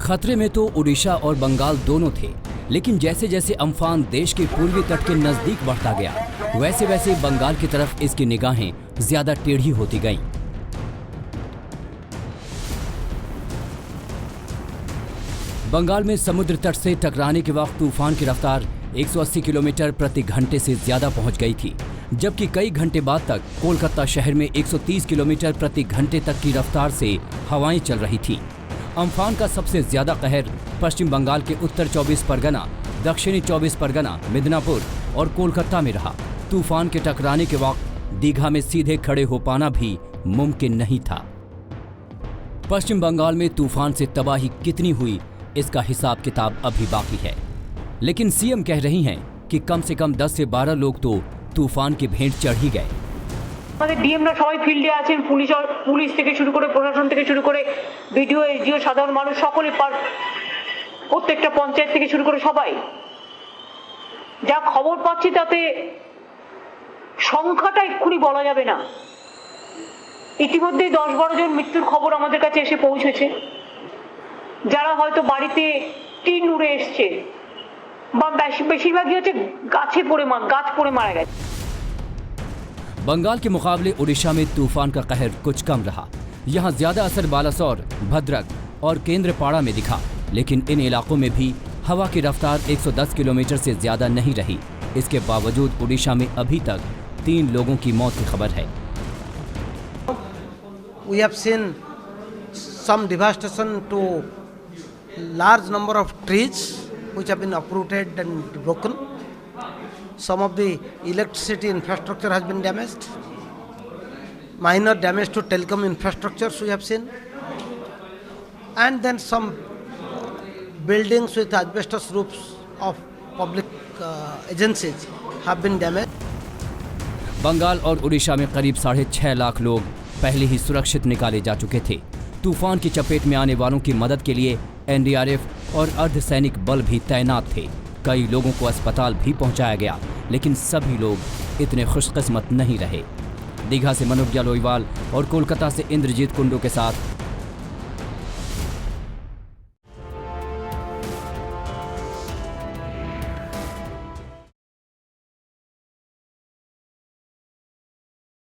खतरे में तो उड़ीसा और बंगाल दोनों थे, लेकिन जैसे जैसे अम्फान देश के पूर्वी तट के नजदीक बढ़ता गया, वैसे वैसे बंगाल की तरफ इसकी निगाहें ज्यादा टेढ़ी होती गईं। बंगाल में समुद्र तट से टकराने के वक्त तूफान की रफ्तार 180 किलोमीटर प्रति घंटे से ज्यादा पहुंच गई थी, जबकि कई घंटे बाद तक कोलकाता शहर में 130 किलोमीटर प्रति घंटे तक की रफ्तार से हवाएं चल रही थी। अम्फान का सबसे ज्यादा कहर पश्चिम बंगाल के उत्तर 24 परगना, दक्षिणी 24 परगना, मिदनापुर और कोलकाता में रहा। तूफान के टकराने के वक्त दीघा में सीधे खड़े हो पाना भी मुमकिन नहीं था। पश्चिम बंगाल में तूफान से तबाही कितनी हुई, इसका हिसाब किताब अभी बाकी है, लेकिन सीएम कह रही हैं कि कम से कम 10 से 12 लोग तो तूफान की भेंट चढ़ ही गए। আমাদের ডিএমরা সবাই ফিল্ডে আছেন, পুলিশ থেকে শুরু করে প্রশাসন থেকে শুরু করে বিডিও এসডিও সাধারণ মানুষ সকলে প্রত্যেকটা পঞ্চায়েত থেকে শুরু করে সবাই যা খবর পাচ্ছি তাতে সংখ্যাটা এক্ষুনি বলা যাবে না। ইতিমধ্যে 10-12 জন মৃত্যুর খবর আমাদের কাছে এসে পৌঁছেছে, যারা হয়তো বাড়িতে টিন উড়ে এসছে বা বেশিরভাগই হচ্ছে গাছ পড়ে মারা গেছে। बंगाल के मुकाबले उड़ीसा में तूफान का कहर कुछ कम रहा। यहाँ ज्यादा असर बालासोर, भद्रक और केंद्रपाड़ा में दिखा, लेकिन इन इलाकों में भी हवा की रफ्तार 110 किलोमीटर से ज्यादा नहीं रही। इसके बावजूद उड़ीसा में अभी तक 3 लोगों की मौत की खबर है। We have seen some devastation to large number of trees which have been uprooted and broken. Some of the electricity infrastructure has been damaged. Minor damage to telecom infrastructures we have seen. And then some buildings with asbestos roofs of public agencies have been damaged. Bengal और उड़ीसा में करीब 6.5 लाख लोग पहले ही सुरक्षित निकाले जा चुके थे। तूफान की चपेट में आने वालों की मदद के लिए एनडीआरएफ और अर्धसैनिक बल भी तैनात थे। कई लोगों को अस्पताल भी पहुंचाया गया, लेकिन सभी लोग इतने खुशकिस्मत नहीं रहे। दीघा से मनोज लोईवाल और कोलकाता से इंद्रजीत कुंडू के साथ